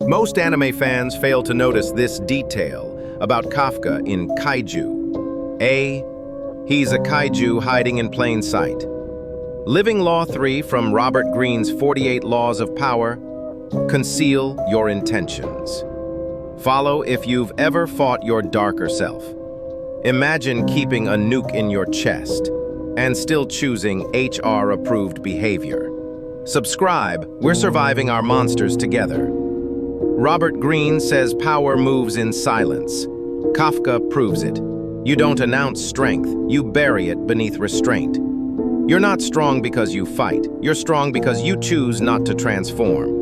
Most anime fans fail to notice this detail about Kafka in Kaiju. A. He's a kaiju hiding in plain sight. Living Law 3 from Robert Greene's 48 Laws of Power: conceal your intentions. Follow if you've ever fought your darker self. Imagine keeping a nuke in your chest and still choosing HR-approved behavior. Subscribe, we're surviving our monsters together. Robert Greene says power moves in silence. Kafka proves it. You don't announce strength, you bury it beneath restraint. You're not strong because you fight. You're strong because you choose not to transform.